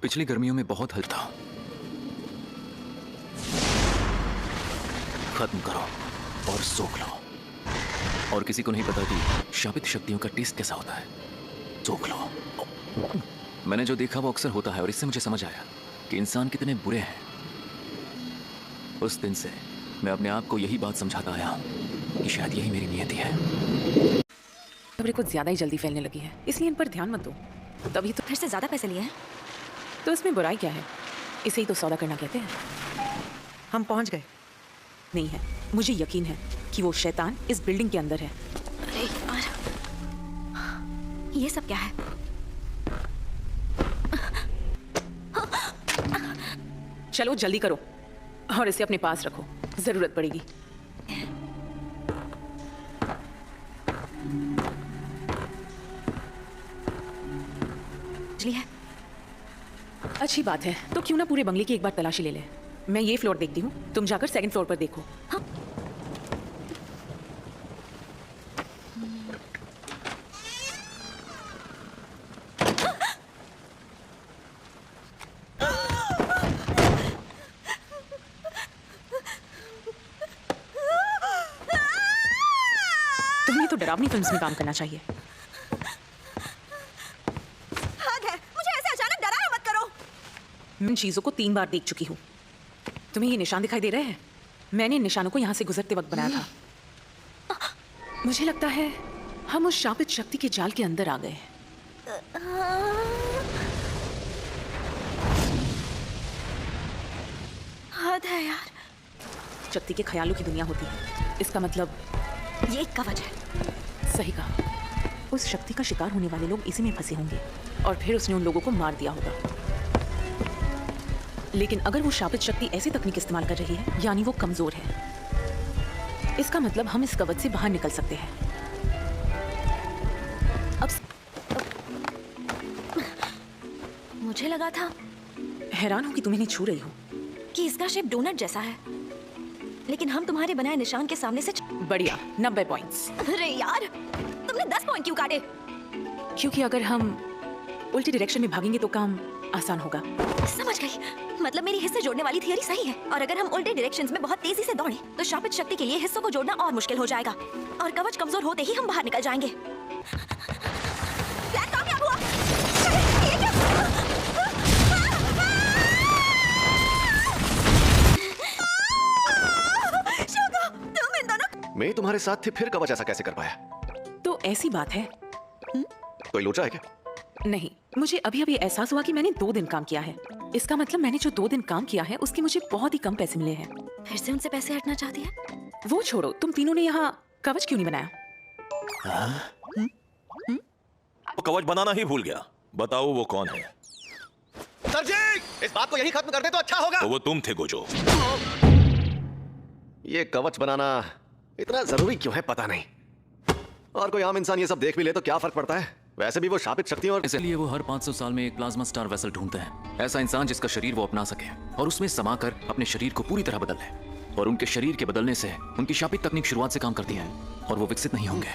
पिछली गर्मियों में बहुत हल्का था। खत्म करो और सोख लो। और किसी को नहीं पता कि शापित शक्तियों का टेस्ट कैसा होता है। सोख लो। मैंने जो देखा वो अक्सर होता है और इससे मुझे समझ आया कि इंसान कितने बुरे हैं। उस दिन से मैं अपने आप को यही बात समझाता आया हूं कि शायद यही मेरी नियति है। खबरें कुछ ज्यादा ही जल्दी फैलने लगी है, इसलिए इन पर ध्यान मत दो। तभी तो फिर से ज्यादा पैसे लिए हैं तो इसमें बुराई क्या है? इसे ही तो सौदा करना कहते हैं। हम पहुंच गए। नहीं है, मुझे यकीन है कि वो शैतान इस बिल्डिंग के अंदर है। अरे यार, ये सब क्या है? चलो जल्दी करो और इसे अपने पास रखो, जरूरत पड़ेगी। है अच्छी बात है, तो क्यों ना पूरे बंगले की एक बार तलाशी ले ले। मैं ये फ्लोर देखती हूँ, तुम जाकर सेकंड फ्लोर पर देखो। हाँ? तुम्हें तो डरावनी फिल्म्स में काम करना चाहिए। मैं इन चीजों को 3 बार देख चुकी हूँ। तुम्हें ये निशान दिखाई दे रहे हैं? मैंने इन निशानों को यहाँ से गुजरते वक्त बनाया था। मुझे लगता है हम उस शापित शक्ति के जाल के अंदर आ गए हैं। हद है यार। शक्ति के ख्यालों की दुनिया होती है, इसका मतलब ये एक कवच है। सही कहा। उस शक्ति का शिकार होने वाले लोग इसी में फंसे होंगे और फिर उसने उन लोगों को मार दिया होगा। लेकिन अगर वो शापित शक्ति ऐसी तकनीक इस्तेमाल कर रही है, यानी वो कमजोर है। इसका मतलब हम इस कवच से बाहर निकल सकते हैं। अब मुझे लगा था, हैरान हूं कि तुम्हें नहीं छू रही हो, कि इसका शेप डोनट जैसा है, लेकिन हम तुम्हारे बनाए निशान के सामने से बढ़िया 90 पॉइंट्स। अरे यार, तुमने 10 पॉइंट क्यों काटे? क्योंकि अगर हम उल्टी डायरेक्शन में भागेंगे तो काम आसान होगा। समझ गई, मतलब मेरी हिस्से जोड़ने वाली थियरी सही है। और अगर हम उल्टे डायरेक्शंस में बहुत तेजी से दौड़ें तो शापित शक्ति के लिए हिस्सों को जोड़ना और मुश्किल हो जाएगा और कवच कमजोर होते ही हम बाहर निकल जाएंगे। प्लान कामयाब हुआ। ये क्या? शोको, तुम इन दोनों। मैं तुम्हारे साथ थे, फिर कवच ऐसा कैसे कर पाया? तो ऐसी बात है। कोई लोचा है क्या? नहीं, मुझे अभी अभी एहसास हुआ कि मैंने 2 दिन काम किया है। इसका मतलब मैंने जो 2 दिन काम किया है उसके मुझे बहुत ही कम पैसे मिले हैं। फिर से उनसे पैसे हटना चाहती है? वो छोड़ो, तुम तीनों ने यहाँ कवच क्यों नहीं बनाया? वो कवच बनाना ही भूल गया। बताओ वो कौन है? सर जी, इस बात को यही खत्म कर दे तो अच्छा होगा। तो वो तुम थे गोजो। ये कवच बनाना इतना जरूरी क्यों है पता नहीं। और कोई आम इंसान ये सब देख भी ले तो क्या फर्क पड़ता है? वैसे भी वो शापित शक्तियों और इसलिए वो हर 500 साल में एक प्लाज्मा स्टार वेसल ढूंढते हैं। ऐसा इंसान जिसका शरीर वो अपना सके और उसमें समाकर अपने शरीर को पूरी तरह बदल ले। और उनके शरीर के बदलने से उनकी शापित तकनीक शुरुआत से काम करती है और वो विकसित नहीं होंगे।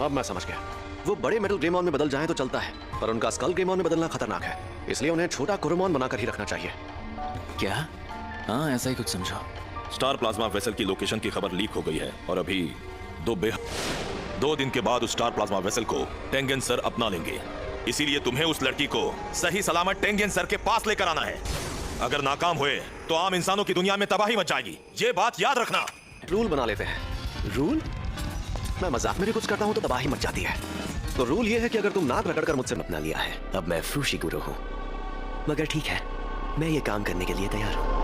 अब मैं समझ गया। वो बड़े मेटल ग्रेमॉन में बदल जाएं तो चलता है, पर उनका स्कल ग्रेमॉन में बदलना खतरनाक है। इसलिए उन्हें छोटा कुरुमॉन बनाकर ही रखना चाहिए। क्या? हाँ, ऐसा ही कुछ समझा। स्टार प्लाज्मा वेसल की लोकेशन की खबर लीक हो गई है और अभी 2 दिन के बाद उस स्टार प्लाज्मा वेसल को टेंगेन सर अपना लेंगे। इसीलिए तुम्हें उस लड़की को सही सलामत टेंगेन सर के पास लेकर आना है। अगर नाकाम हुए तो आम इंसानों की दुनिया में तबाही मच जाएगी। ये बात याद रखना। रूल बना लेते हैं। रूल? मैं मजाक में भी कुछ करता हूं तो तबाही मच जाती है। तो रूल ये है कि अगर तुम नाक रगड़कर मुझसे अपना लिया है, अब मैं फूशी गुरु हूं। मगर ठीक है, मैं ये काम करने के लिए तैयार हूं।